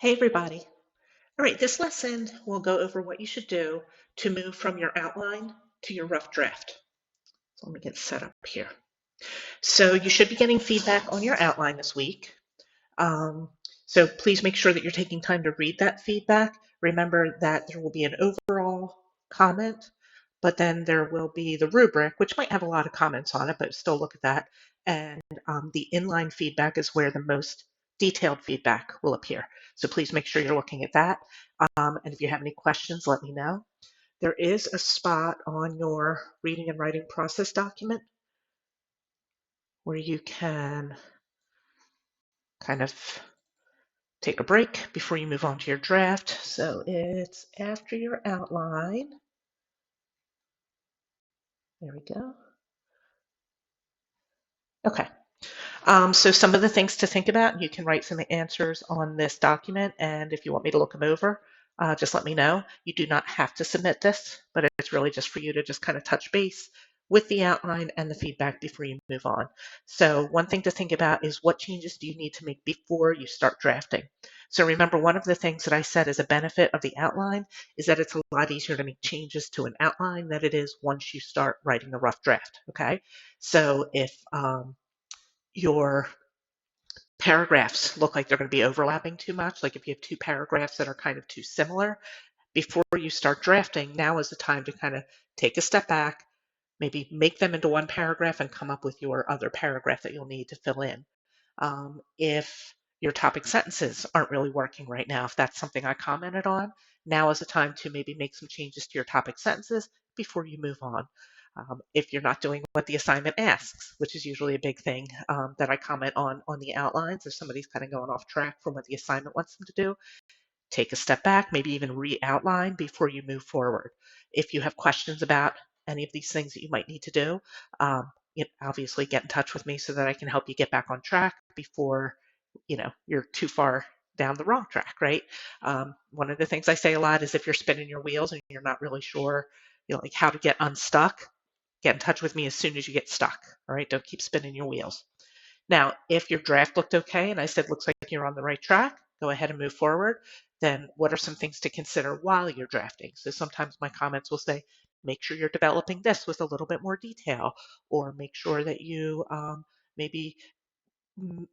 Hey everybody. All right, this lesson will go over what you should do to move from your outline to your rough draft. So let me get set up here. So you should be getting feedback on your outline this week. Um, so please make sure that you're taking time to read that feedback. Remember that there will be an overall comment, but then there will be the rubric, which might have a lot of comments on it, but still look at that. And the inline feedback is where the most detailed feedback will appear. So please make sure you're looking at that. And if you have any questions, let me know. There is a spot on your reading and writing process document where you can kind of take a break before you move on to your draft. So it's after your outline. There we go. Okay. So some of the things to think about, you can write some answers on this document, and if you want me to look them over, just let me know. You do not have to submit this, but it's really just for you to just kind of touch base with the outline and the feedback before you move on. So one thing to think about is what changes do you need to make before you start drafting? So remember, one of the things that I said is a benefit of the outline is that it's a lot easier to make changes to an outline than it is once you start writing the rough draft, okay? So if your paragraphs look like they're going to be overlapping too much, like if you have two paragraphs that are kind of too similar, before you start drafting, now is the time to kind of take a step back, maybe make them into one paragraph and come up with your other paragraph that you'll need to fill in. If your topic sentences aren't really working right now, if that's something I commented on, now is the time to maybe make some changes to your topic sentences before you move on. If you're not doing what the assignment asks, which is usually a big thing that I comment on the outlines, if somebody's kind of going off track from what the assignment wants them to do, take a step back, maybe even re-outline before you move forward. If you have questions about any of these things that you might need to do, obviously get in touch with me so that I can help you get back on track before you're too far down the wrong track, right? One of the things I say a lot is if you're spinning your wheels and you're not really sure, like how to get unstuck, get in touch with me as soon as you get stuck. All right, don't keep spinning your wheels. Now, if your draft looked okay and I said looks like you're on the right track, go ahead and move forward. Then what are some things to consider while you're drafting? So sometimes my comments will say, make sure you're developing this with a little bit more detail, or make sure that you maybe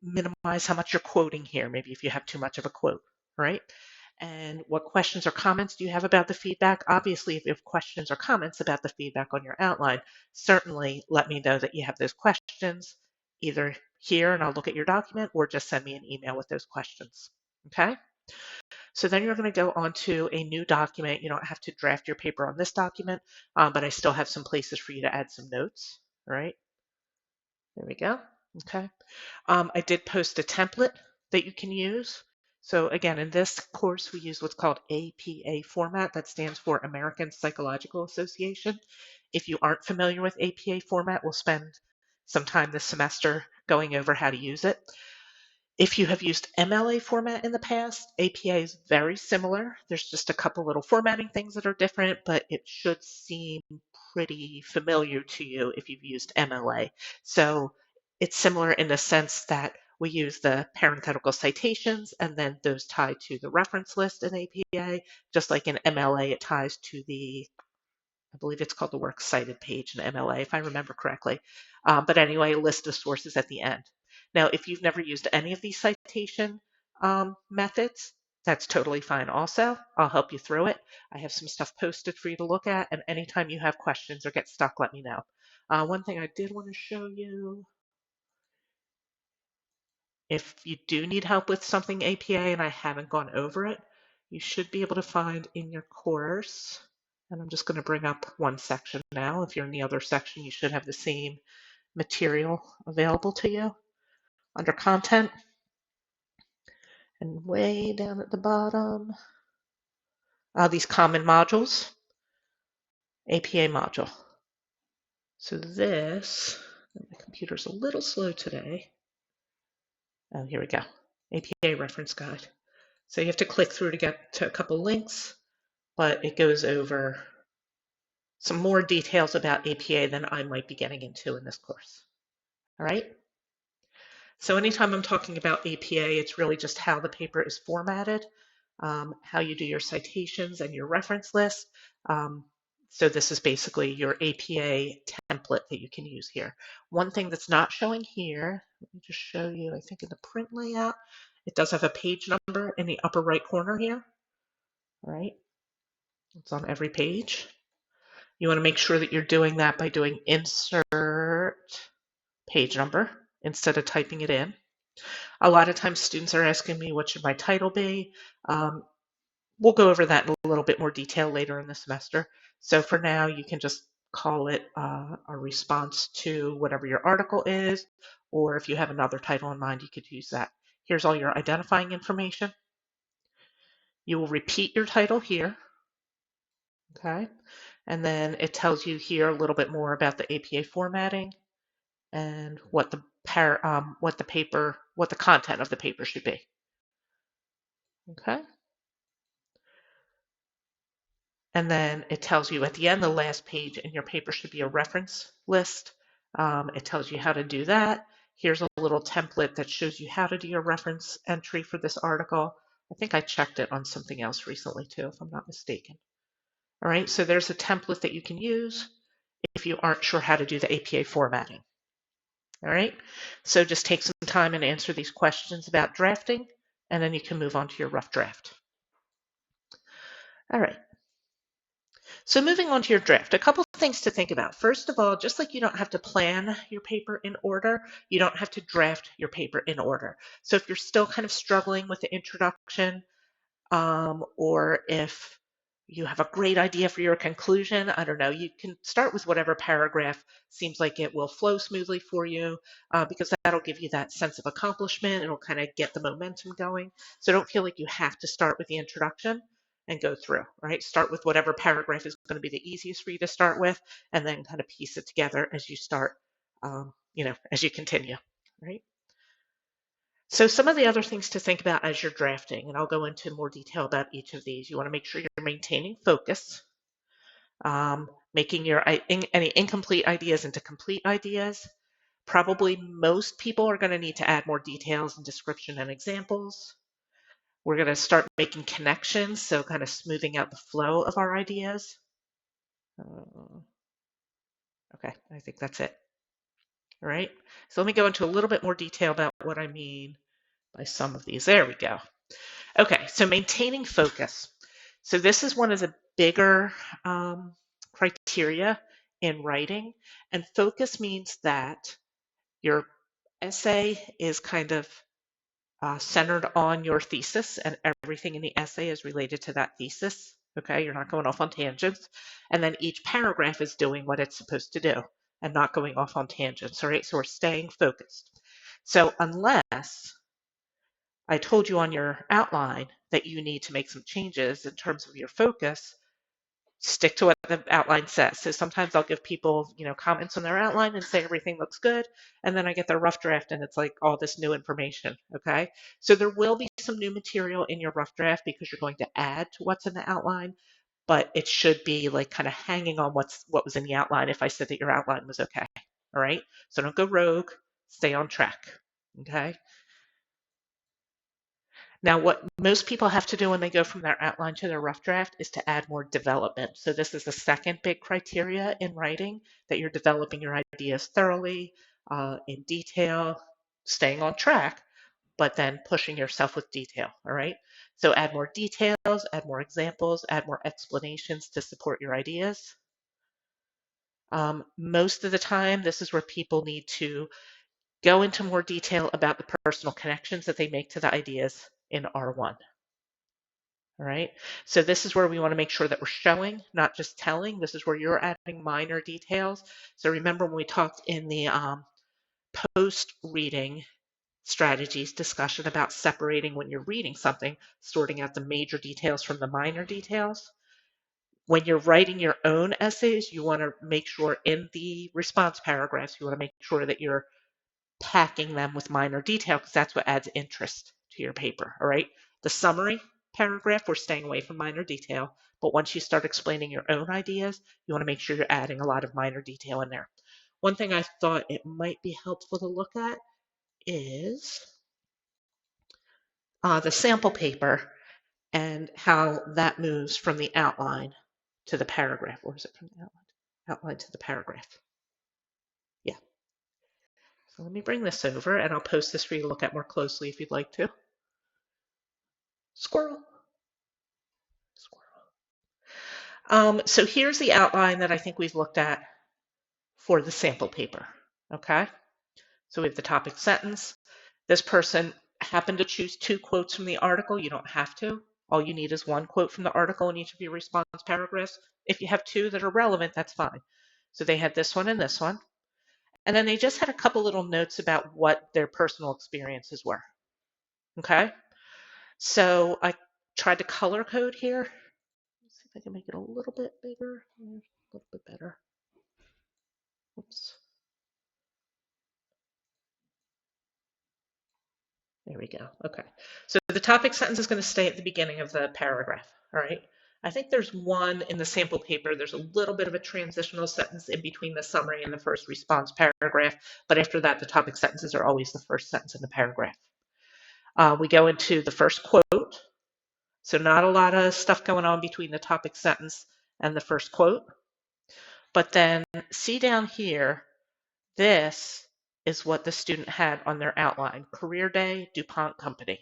minimize how much you're quoting here, maybe if you have too much of a quote, right? And what questions or comments do you have about the feedback? Obviously, if you have questions or comments about the feedback on your outline, certainly let me know that you have those questions either here and I'll look at your document or just send me an email with those questions. Okay? So then you're going to go on to a new document. You don't have to draft your paper on this document, but I still have some places for you to add some notes. All right? There we go. Okay. I did post a template that you can use. So again, in this course, we use what's called APA format. That stands for American Psychological Association. If you aren't familiar with APA format, we'll spend some time this semester going over how to use it. If you have used MLA format in the past, APA is very similar. There's just a couple little formatting things that are different, but it should seem pretty familiar to you if you've used MLA. So it's similar in the sense that we use the parenthetical citations and then those tie to the reference list in APA, just like in MLA it ties to I believe it's called the works cited page in MLA, if I remember correctly. But anyway, a list of sources at the end. Now, if you've never used any of these citation methods, that's totally fine also. I'll help you through it. I have some stuff posted for you to look at, and anytime you have questions or get stuck, let me know. One thing I did want to show you, if you do need help with something APA and I haven't gone over it, you should be able to find in your course, and I'm just going to bring up one section now. If you're in the other section, you should have the same material available to you under content. And way down at the bottom, these common modules, APA module. So this, my computer's a little slow today. Oh, here we go. APA reference guide. So you have to click through to get to a couple links, but it goes over some more details about APA than I might be getting into in this course. All right. So anytime I'm talking about APA, it's really just how the paper is formatted, how you do your citations and your reference list. Um, so this is basically your APA template that you can use here. One thing that's not showing here, let me just show you, I think in the print layout, it does have a page number in the upper right corner here, right? It's on every page. You want to make sure that you're doing that by doing insert page number instead of typing it in. A lot of times students are asking me, what should my title be? We'll go over that in a little bit more detail later in the semester. So for now, you can just call it a response to whatever your article is, or if you have another title in mind, you could use that. Here's all your identifying information. You will repeat your title here, okay? And then it tells you here a little bit more about the APA formatting and what the content of the paper should be. Okay. And then it tells you at the end, the last page in your paper should be a reference list. It tells you how to do that. Here's a little template that shows you how to do your reference entry for this article. I think I checked it on something else recently too, if I'm not mistaken. All right, so there's a template that you can use if you aren't sure how to do the APA formatting. All right, so just take some time and answer these questions about drafting, and then you can move on to your rough draft. All right. So moving on to your draft, a couple of things to think about. First of all, just like you don't have to plan your paper in order, you don't have to draft your paper in order. So if you're still kind of struggling with the introduction, or if you have a great idea for your conclusion, I don't know, you can start with whatever paragraph seems like it will flow smoothly for you, because that'll give you that sense of accomplishment. It'll kind of get the momentum going. So don't feel like you have to start with the introduction and go through, right? Start with whatever paragraph is going to be the easiest for you to start with, and then kind of piece it together as you start, as you continue, right? So some of the other things to think about as you're drafting, and I'll go into more detail about each of these. You want to make sure you're maintaining focus, making any incomplete ideas into complete ideas. Probably most people are going to need to add more details and description and examples. We're going to start making connections, so kind of smoothing out the flow of our ideas. Okay, I think that's it. All right, so let me go into a little bit more detail about what I mean by some of these. There we go. Okay, so maintaining focus. So this is one of the bigger criteria in writing, and focus means that your essay is kind of centered on your thesis, and everything in the essay is related to that thesis. Okay, you're not going off on tangents, and then each paragraph is doing what it's supposed to do and not going off on tangents. All right, so we're staying focused. So unless I told you on your outline that you need to make some changes in terms of your focus, stick to what the outline says. So sometimes I'll give people, comments on their outline and say everything looks good, and then I get their rough draft and it's like all this new information, okay? So there will be some new material in your rough draft because you're going to add to what's in the outline, but it should be like kind of hanging on what was in the outline if I said that your outline was okay, all right? So don't go rogue, stay on track, okay? Now, what most people have to do when they go from their outline to their rough draft is to add more development. So this is the second big criteria in writing, that you're developing your ideas thoroughly, in detail, staying on track, but then pushing yourself with detail, all right? So add more details, add more examples, add more explanations to support your ideas. Most of the time, this is where people need to go into more detail about the personal connections that they make to the ideas in R1. All right, so this is where we want to make sure that we're showing, not just telling. This is where you're adding minor details. So remember when we talked in the post-reading strategies discussion about separating when you're reading something, sorting out the major details from the minor details. When you're writing your own essays, you want to make sure in the response paragraphs, you want to make sure that you're packing them with minor detail because that's what adds interest to your paper, all right? The summary paragraph, we're staying away from minor detail, but once you start explaining your own ideas, you want to make sure you're adding a lot of minor detail in there. One thing I thought it might be helpful to look at is the sample paper and how that moves from the outline to the paragraph. Or is it from the outline to the paragraph? Yeah. So let me bring this over and I'll post this for you to look at more closely if you'd like to. Squirrel. Squirrel. So here's the outline that I think we've looked at for the sample paper. Okay. So we have the topic sentence. This person happened to choose 2 quotes from the article. You don't have to. All you need is 1 quote from the article in each of your response paragraphs. If you have 2 that are relevant, that's fine. So they had this one and this one. And then they just had a couple little notes about what their personal experiences were. Okay. So I tried to color code here. Let's see if I can make it a little bit bigger, a little bit better. Oops. There we go. Okay. So the topic sentence is going to stay at the beginning of the paragraph. All right. I think there's one in the sample paper. There's a little bit of a transitional sentence in between the summary and the first response paragraph. But after that, the topic sentences are always the first sentence in the paragraph. We go into the first quote. So not a lot of stuff going on between the topic sentence and the first quote. But then see down here, this is what the student had on their outline. Career Day, DuPont Company.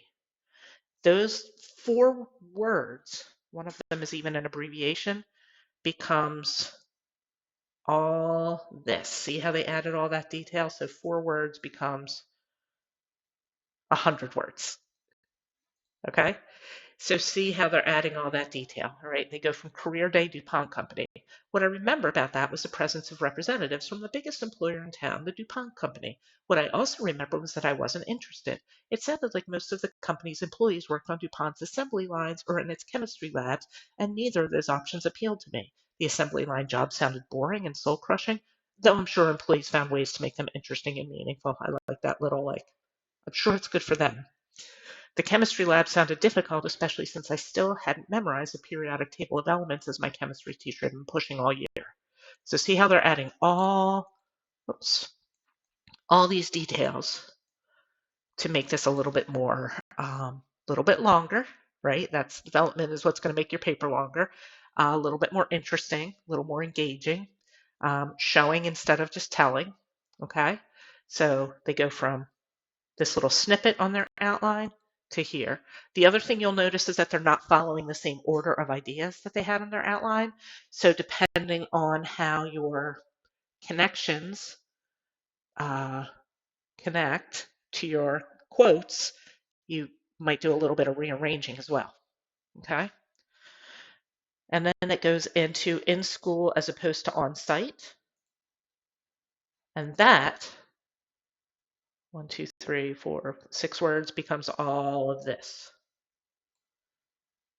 Those 4 words, one of them is even an abbreviation, becomes all this. See how they added all that detail? So 4 words becomes 100 words. Okay? So see how they're adding all that detail, all right? They go from Career Day, DuPont Company. What I remember about that was the presence of representatives from the biggest employer in town, the DuPont Company. What I also remember was that I wasn't interested. It sounded like most of the company's employees worked on DuPont's assembly lines or in its chemistry labs, and neither of those options appealed to me. The assembly line job sounded boring and soul-crushing, though I'm sure employees found ways to make them interesting and meaningful. I like that little, I'm sure it's good for them. The chemistry lab sounded difficult, especially since I still hadn't memorized the periodic table of elements as my chemistry teacher had been pushing all year. So see how they're adding all these details to make this a little bit more, little bit longer, right? That's development is what's going to make your paper longer, a little bit more interesting, a little more engaging, showing instead of just telling, okay? So they go from this little snippet on their outline to here. The other thing you'll notice is that they're not following the same order of ideas that they had on their outline. So depending on how your connections connect to your quotes, you might do a little bit of rearranging as well. Okay. And then it goes into in school as opposed to on site. And that 1, 2, 3, 4, 6 words becomes all of this.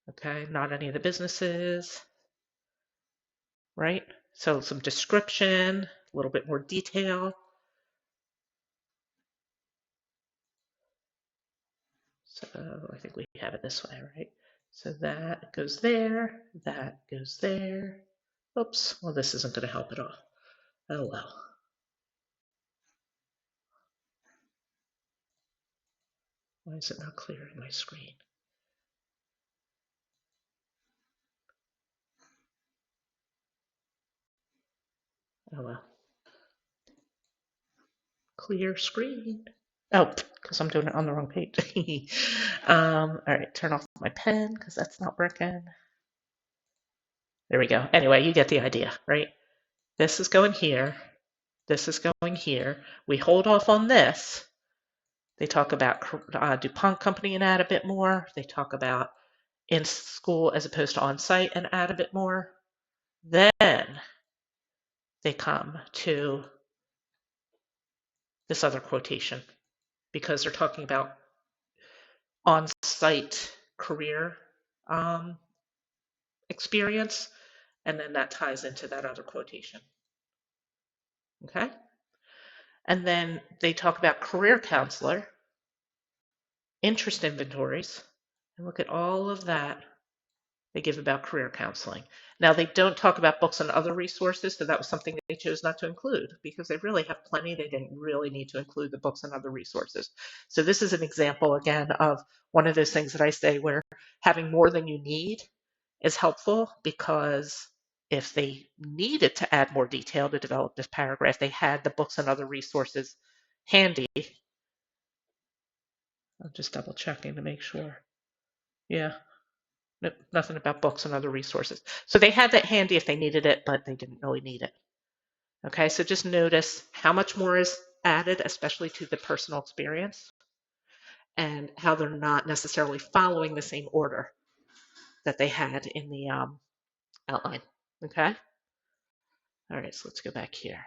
Okay, not any of the businesses, right? So some description, a little bit more detail. So I think we have it this way, right? So that goes there, that goes there. Oops, well, this isn't going to help at all. Oh, well. Why is it not clearing my screen? Oh, well. Clear screen. Oh, because I'm doing it on the wrong page. All right, turn off my pen because that's not working. There we go. Anyway, you get the idea, right? This is going here. This is going here. We hold off on this. They talk about DuPont Company and add a bit more. They talk about in school as opposed to on site and add a bit more. Then they come to this other quotation because they're talking about on site career experience. And then that ties into that other quotation. Okay. And then they talk about career counselor, interest inventories, and look at all of that They give about career counseling. Now, they don't talk about books and other resources, so that was something they chose not to include because they really have plenty. They didn't really need to include the books and other resources. So this is an example, again, of one of those things that I say where having more than you need is helpful, because if they needed to add more detail to develop this paragraph, they had the books and other resources handy. I'm just double checking to make sure. Yeah. Nope, nothing about books and other resources. So they had that handy if they needed it, but they didn't really need it. Okay, so just notice how much more is added, especially to the personal experience, and how they're not necessarily following the same order that they had in the outline. Okay, all right, so let's go back here.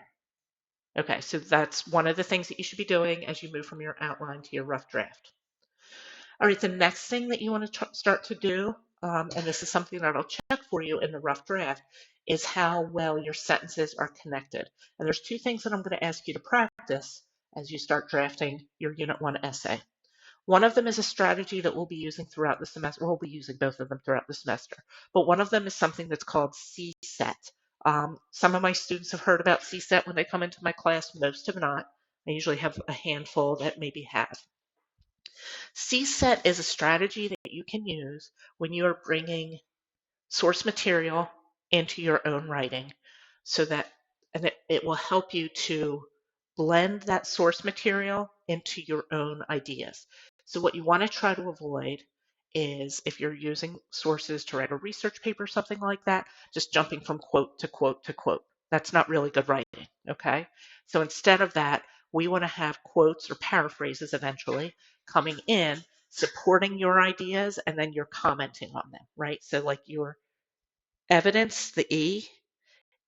Okay, so that's one of the things that you should be doing as you move from your outline to your rough draft. All right, the next thing that you want to start to do, and this is something that I'll check for you in the rough draft, is how well your sentences are connected. And there's two things that I'm going to ask you to practice as you start drafting your Unit 1 essay. One of them is a strategy that we'll be using throughout the semester. We'll be using both of them throughout the semester. But one of them is something that's called CSET. Some of my students have heard about CSET when they come into my class. Most have not. I usually have a handful that maybe have. CSET is a strategy that you can use when you are bringing source material into your own writing, so that, and it will help you to blend that source material into your own ideas. So what you want to try to avoid is, if you're using sources to write a research paper or something like that, just jumping from quote to quote to quote. That's not really good writing, okay? So instead of that, we want to have quotes or paraphrases eventually coming in, supporting your ideas, and then you're commenting on them, right? So like your evidence, the E,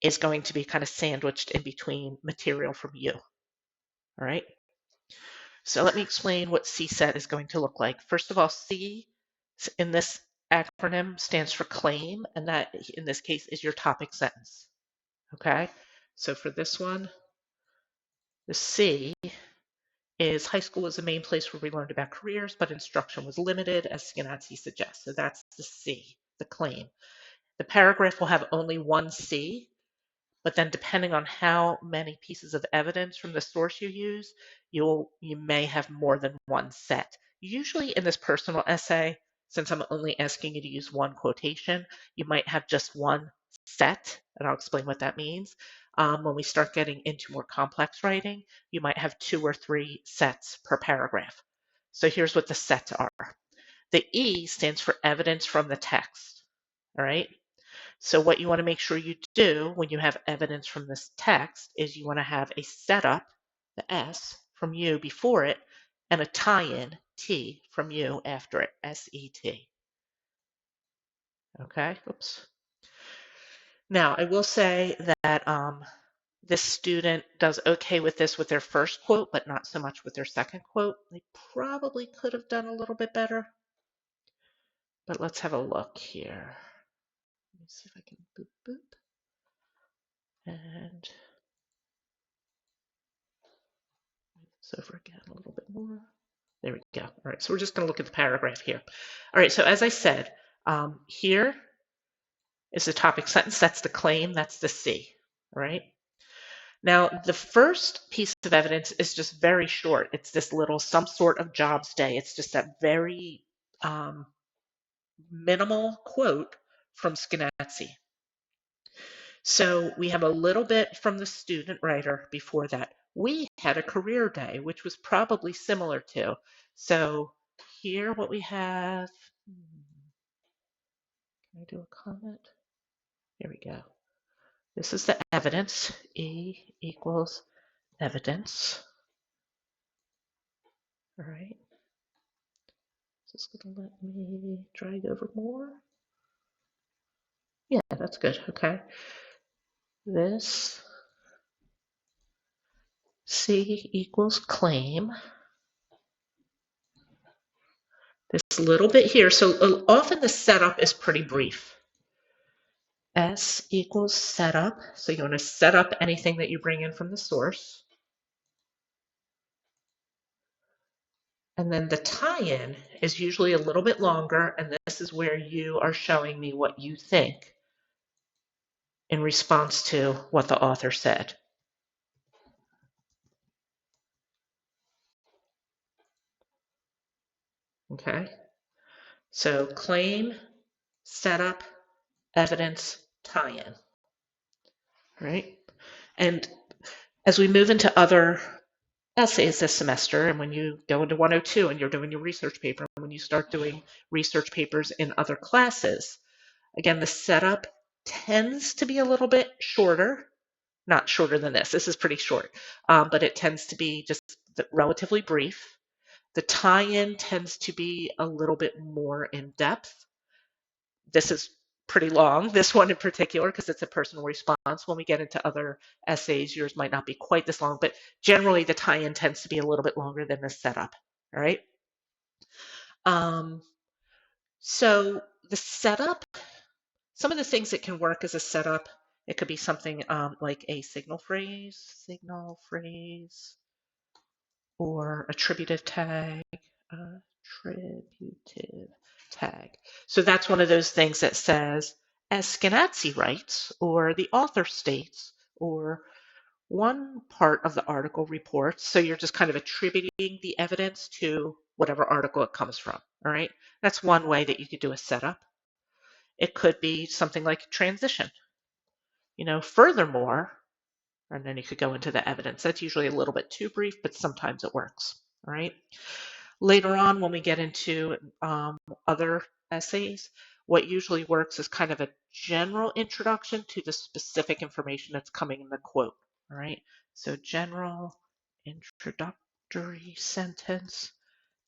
is going to be kind of sandwiched in between material from you, all right? So let me explain what CSET is going to look like. First of all, C in this acronym stands for claim, and that in this case is your topic sentence, okay? So for this one, the C is high school was the main place where we learned about careers, but instruction was limited, as Skenazy suggests. So that's the C, the claim. The paragraph will have only one C, but then depending on how many pieces of evidence from the source you use, you may have more than one set. Usually in this personal essay, since I'm only asking you to use one quotation, you might have just one set, and I'll explain what that means. When we start getting into more complex writing, you might have 2 or 3 sets per paragraph. So here's what the sets are. The E stands for evidence from the text, all right? So what you want to make sure you do when you have evidence from this text is you want to have a setup, the S, from you before it, and a tie-in, T, from you after it, S-E-T. Okay, oops. Now, I will say that this student does okay with this with their first quote, but not so much with their second quote. They probably could have done a little bit better. But let's have a look here. Let me see if I can boop boop. And this over again a little bit more. There we go. All right, so we're just going to look at the paragraph here. All right, so as I said, here is the topic sentence. That's the claim. That's the C. All right. Now, the first piece of evidence is just very short. It's this little some sort of jobs day. It's just that very minimal quote from Skenazy. So we have a little bit from the student writer before that. We had a career day, which was probably similar to. So here what we have, can I do a comment? Here we go. This is the evidence, E equals evidence. All right. Is this going to let me drag over more? Yeah, that's good. Okay. This C equals claim. This little bit here. So often the setup is pretty brief. S equals setup. So you want to set up anything that you bring in from the source. And then the tie-in is usually a little bit longer, and this is where you are showing me what you think in response to what the author said. Okay? So claim, setup, evidence, tie-in. Right? And as we move into other essays this semester, and when you go into 102 and you're doing your research paper, and when you start doing research papers in other classes, again, the setup tends to be a little bit shorter, not shorter than this. This is pretty short, but it tends to be just relatively brief. The tie-in tends to be a little bit more in depth. This is pretty long, this one in particular, because it's a personal response. When we get into other essays, yours might not be quite this long, but generally the tie-in tends to be a little bit longer than the setup, all right? So the setup, some of the things that can work as a setup, it could be something like a signal phrase, or attributive tag, attributive tag. So that's one of those things that says, as Skenazy writes, or the author states, or one part of the article reports. So you're just kind of attributing the evidence to whatever article it comes from, all right? That's one way that you could do a setup. It could be something like transition. Furthermore, and then you could go into the evidence. That's usually a little bit too brief, but sometimes it works, all right? Later on, when we get into other essays, what usually works is kind of a general introduction to the specific information that's coming in the quote, all right? So general introductory sentence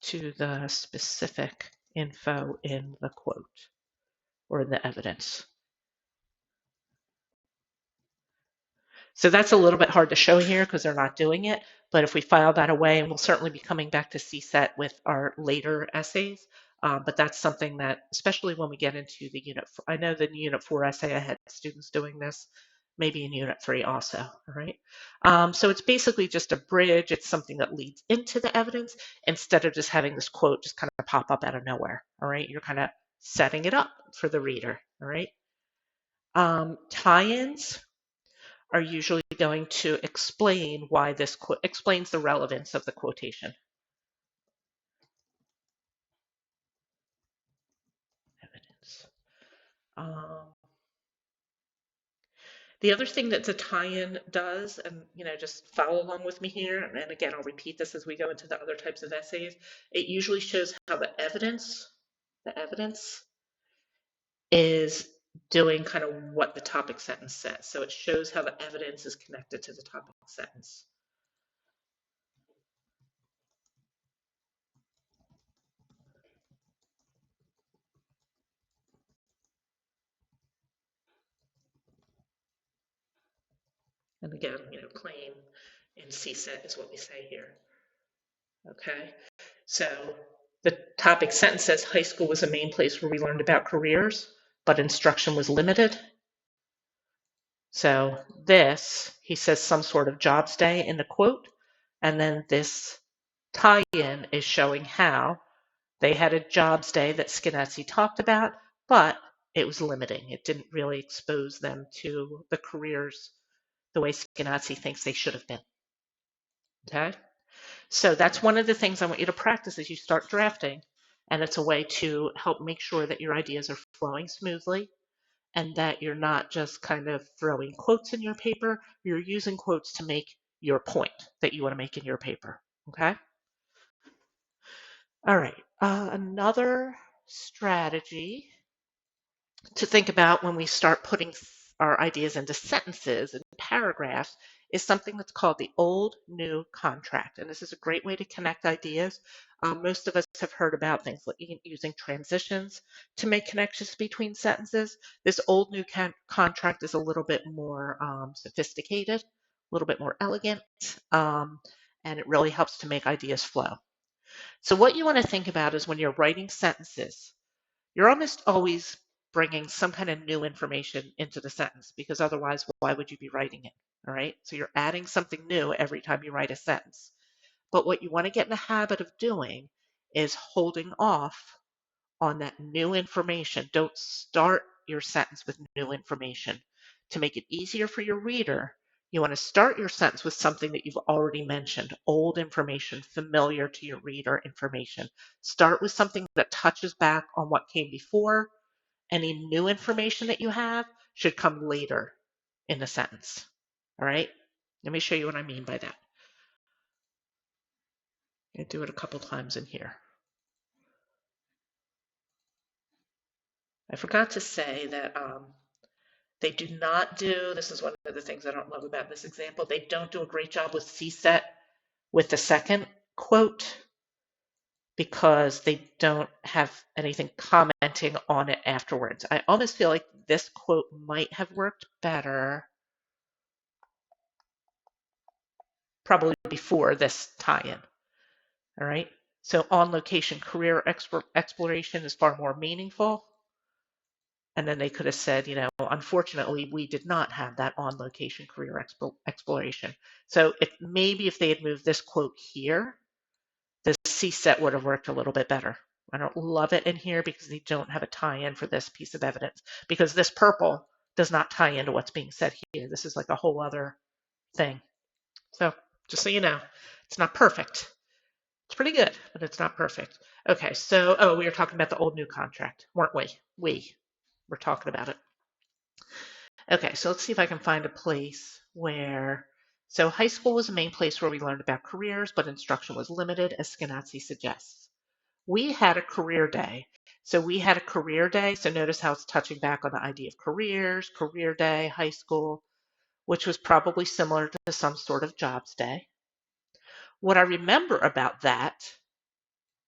to the specific info in the quote or in the evidence. So that's a little bit hard to show here because they're not doing it, but if we file that away, and we'll certainly be coming back to CSET with our later essays, but that's something that, especially when we get into the Unit 4, I know the Unit 4 essay, I had students doing this, maybe in Unit 3 also, all right? So it's basically just a bridge. It's something that leads into the evidence instead of just having this quote just kind of pop up out of nowhere, all right? You're kind of setting it up for the reader, all right? Tie-ins are usually going to explain why this explains the relevance of the quotation. Evidence. The other thing that the tie-in does, and just follow along with me here, and again, I'll repeat this as we go into the other types of essays, it usually shows how the evidence is doing kind of what the topic sentence says. So it shows how the evidence is connected to the topic sentence. And again, claim in CSET is what we say here. Okay, so the topic sentence says high school was a main place where we learned about careers, but instruction was limited. So this, he says some sort of jobs day in the quote, and then this tie-in is showing how they had a jobs day that Skenazy talked about, but it was limiting. It didn't really expose them to the careers the way Skenazy thinks they should have been. Okay? So that's one of the things I want you to practice as you start drafting, and it's a way to help make sure that your ideas are flowing smoothly and that you're not just kind of throwing quotes in your paper. You're using quotes to make your point that you want to make in your paper. Okay? All right. Another strategy to think about when we start putting our ideas into sentences and paragraphs is something that's called the old new contract. And this is a great way to connect ideas. Most of us have heard about things like using transitions to make connections between sentences. This old new contract is a little bit more sophisticated, a little bit more elegant, and it really helps to make ideas flow. So what you want to think about is when you're writing sentences, you're almost always bringing some kind of new information into the sentence because otherwise, why would you be writing it? All right. So you're adding something new every time you write a sentence. But what you want to get in the habit of doing is holding off on that new information. Don't start your sentence with new information. To make it easier for your reader, you want to start your sentence with something that you've already mentioned, old information, familiar to your reader information. Start with something that touches back on what came before. Any new information that you have should come later in the sentence. All right? Let me show you what I mean by that. I do it a couple times in here. I forgot to say that they do not do, this is one of the things I don't love about this example, they don't do a great job with CSET with the second quote because they don't have anything commenting on it afterwards. I almost feel like this quote might have worked better probably before this tie-in. All right. So on location career exploration is far more meaningful. And then they could have said, unfortunately, we did not have that on location career exploration. So maybe if they had moved this quote here, the CSET would have worked a little bit better. I don't love it in here because they don't have a tie-in for this piece of evidence, because this purple does not tie into what's being said here. This is like a whole other thing. So just so you know, it's not perfect. It's pretty good, but it's not perfect. Okay, so, we were talking about the old new contract, weren't we? We were talking about it. Okay, so let's see if I can find a place so high school was the main place where we learned about careers, but instruction was limited, as Skenazy suggests. We had a career day. So notice how it's touching back on the idea of careers, career day, high school, which was probably similar to some sort of jobs day. What I remember about that,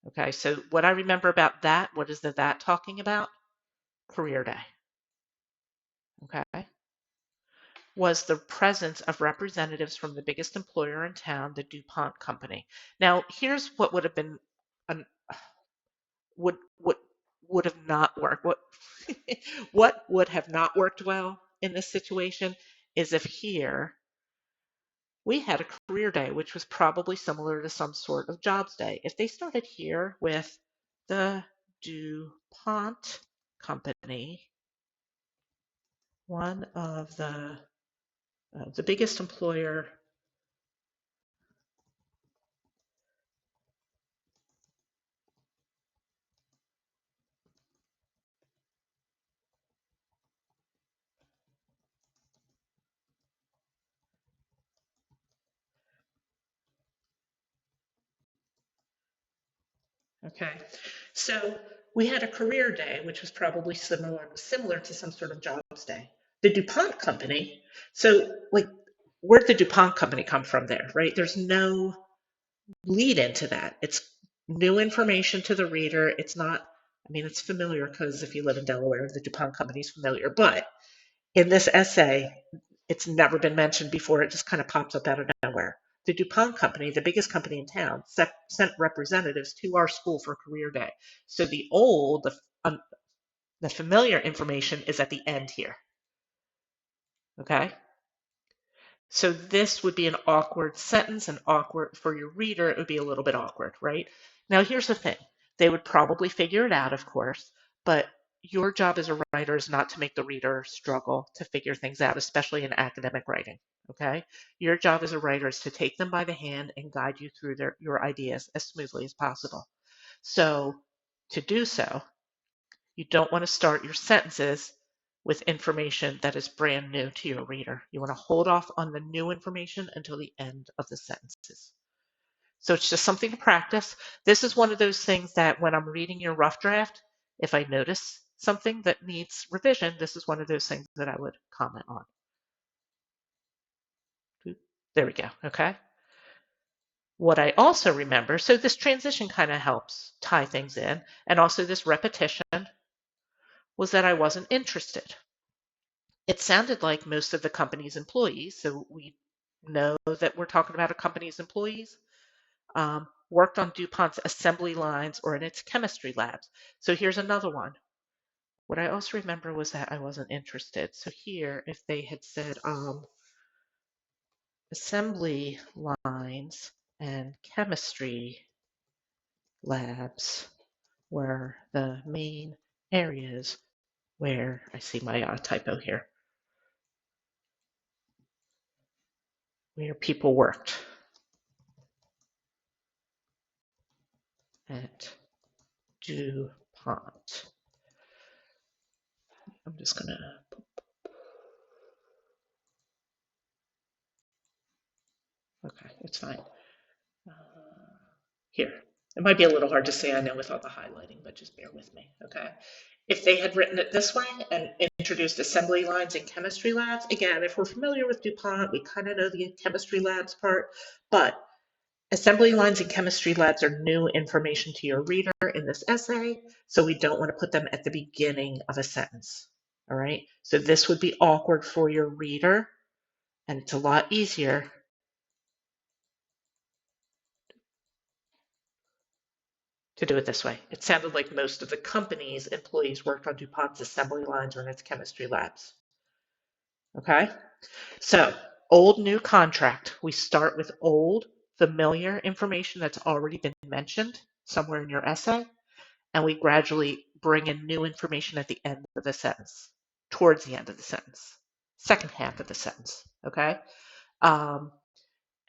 okay, so what I remember about that, what is that talking about? Career day, okay, was the presence of representatives from the biggest employer in town, the DuPont Company. Now, here's what would have been, would have not worked. What would have not worked well in this situation is if here we had a career day, which was probably similar to some sort of jobs day. If they started here with the DuPont Company, one of the biggest employer Okay, so we had a career day, which was probably similar to some sort of jobs day. The DuPont Company, so like, where'd the DuPont Company come from there, right? There's no lead into that. It's new information to the reader. It's not, it's familiar because if you live in Delaware, the DuPont Company is familiar. But in this essay, it's never been mentioned before. It just kind of pops up out of nowhere. The DuPont Company, the biggest company in town, sent representatives to our school for career day. So the familiar information is at the end here. Okay? So this would be an awkward sentence, and awkward for your reader, it would be a little bit awkward, right? Now, here's the thing. They would probably figure it out, of course, but your job as a writer is not to make the reader struggle to figure things out, especially in academic writing, okay? Your job as a writer is to take them by the hand and guide you through your ideas as smoothly as possible. So to do so, you don't want to start your sentences with information that is brand new to your reader. You want to hold off on the new information until the end of the sentences. So it's just something to practice. This is one of those things that when I'm reading your rough draft, if I notice something that needs revision, this is one of those things that I would comment on. There we go, okay? What I also remember, so this transition kind of helps tie things in, and also this repetition, was that I wasn't interested. It sounded like most of the company's employees, so we know that we're talking about a company's employees, worked on DuPont's assembly lines or in its chemistry labs. So here's another one. What I also remember was that I wasn't interested. So here, if they had said assembly lines and chemistry labs were the main areas where, I see my typo here, where people worked at DuPont. I'm just going to, okay, it's fine. Here, it might be a little hard to see, I know, with all the highlighting, but just bear with me, okay? If they had written it this way and introduced assembly lines in chemistry labs, again, if we're familiar with DuPont, we kind of know the chemistry labs part, but assembly lines in chemistry labs are new information to your reader in this essay, so we don't want to put them at the beginning of a sentence, all right? So this would be awkward for your reader, and it's a lot easier to do it this way. It sounded like most of the company's employees worked on DuPont's assembly lines or in its chemistry labs. Okay? So, old, new contract. We start with old, familiar information that's already been mentioned somewhere in your essay, and we gradually bring in new information at the end of the sentence, towards the end of the sentence, second half of the sentence. Okay? And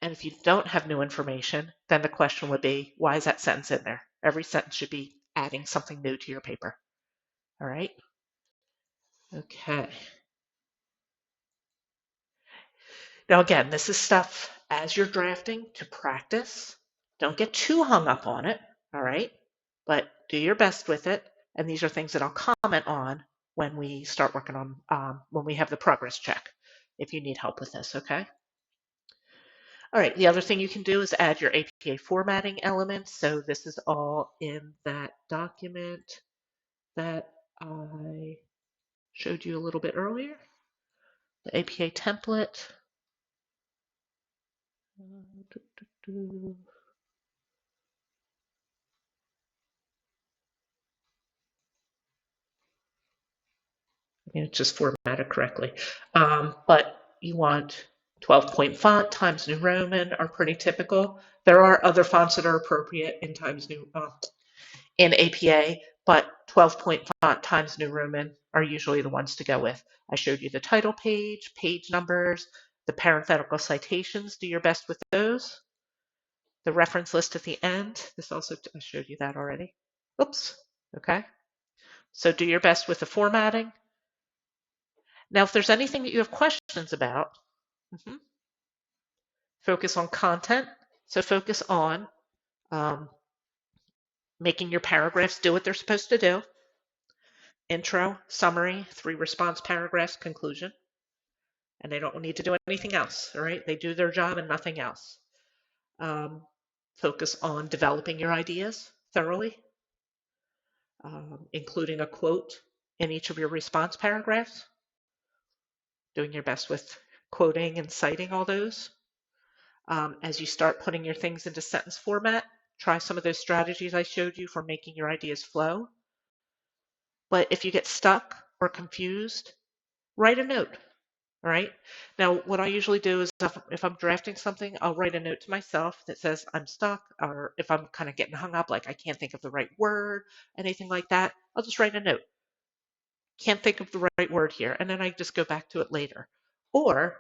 if you don't have new information, then the question would be, why is that sentence in there? Every sentence should be adding something new to your paper. All right? Okay. Now, again, this is stuff as you're drafting to practice. Don't get too hung up on it. All right? But do your best with it. And these are things that I'll comment on when we start working on, when we have the progress check, if you need help with this. Okay? All right, the other thing you can do is add your APA formatting elements. So this is all in that document that I showed you a little bit earlier, the APA template. It's just formatted correctly. But you want 12-point font, Times New Roman are pretty typical. There are other fonts that are appropriate in in APA, but 12-point font, Times New Roman are usually the ones to go with. I showed you the title page, page numbers, the parenthetical citations. Do your best with those. The reference list at the end. This also, I showed you that already. Oops. Okay. So do your best with the formatting. Now, if there's anything that you have questions about, focus on content. So focus on making your paragraphs do what they're supposed to do. Intro, summary, 3 response paragraphs, conclusion. And they don't need to do anything else, all right? They do their job and nothing else. Focus on developing your ideas thoroughly, including a quote in each of your response paragraphs, doing your best with quoting and citing all those. As you start putting your things into sentence format, try some of those strategies I showed you for making your ideas flow. But if you get stuck or confused, write a note. All right. Now, what I usually do is if I'm drafting something, I'll write a note to myself that says I'm stuck, or if I'm kind of getting hung up, like I can't think of the right word, anything like that, I'll just write a note. Can't think of the right word here. And then I just go back to it later. Or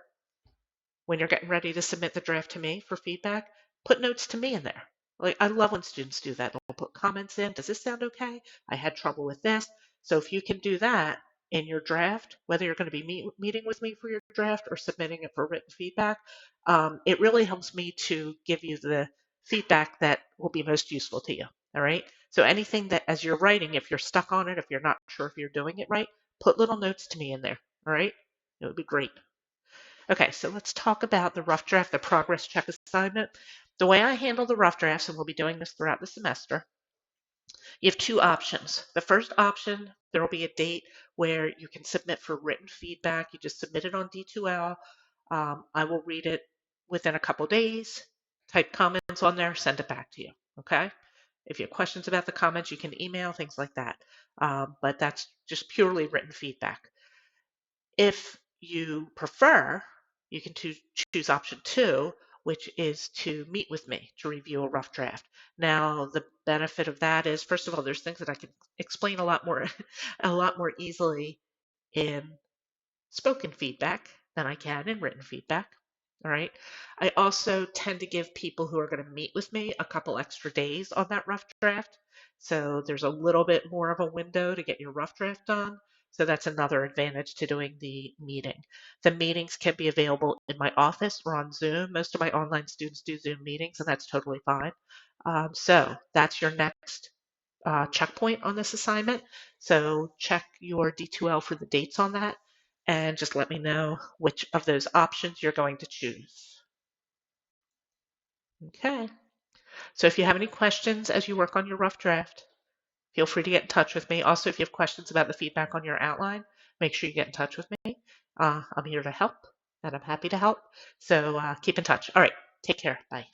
when you're getting ready to submit the draft to me for feedback, put notes to me in there. Like, I love when students do that. They'll put comments in. Does this sound okay? I had trouble with this. So if you can do that in your draft, whether you're going to be meeting with me for your draft or submitting it for written feedback, it really helps me to give you the feedback that will be most useful to you. All right. So anything that as you're writing, if you're stuck on it, if you're not sure if you're doing it right, put little notes to me in there. All right. It would be great. Okay, so let's talk about the rough draft, the progress check assignment. The way I handle the rough drafts, and we'll be doing this throughout the semester, you have 2 options. The first option, there will be a date where you can submit for written feedback. You just submit it on D2L. I will read it within a couple days, type comments on there, send it back to you, okay? If you have questions about the comments, you can email, things like that. But that's just purely written feedback. If you prefer, you can choose option 2, which is to meet with me to review a rough draft. Now, the benefit of that is, first of all, there's things that I can explain a lot more, a lot more easily in spoken feedback than I can in written feedback. All right. I also tend to give people who are going to meet with me a couple extra days on that rough draft. So there's a little bit more of a window to get your rough draft done. So that's another advantage to doing the meeting. The meetings can be available in my office or on Zoom. Most of my online students do Zoom meetings, and that's totally fine. So that's your next checkpoint on this assignment. So check your D2L for the dates on that and just let me know which of those options you're going to choose. Okay. So if you have any questions as you work on your rough draft, feel free to get in touch with me. Also, if you have questions about the feedback on your outline, make sure you get in touch with me. I'm here to help and I'm happy to help. So keep in touch. All right. Take care. Bye.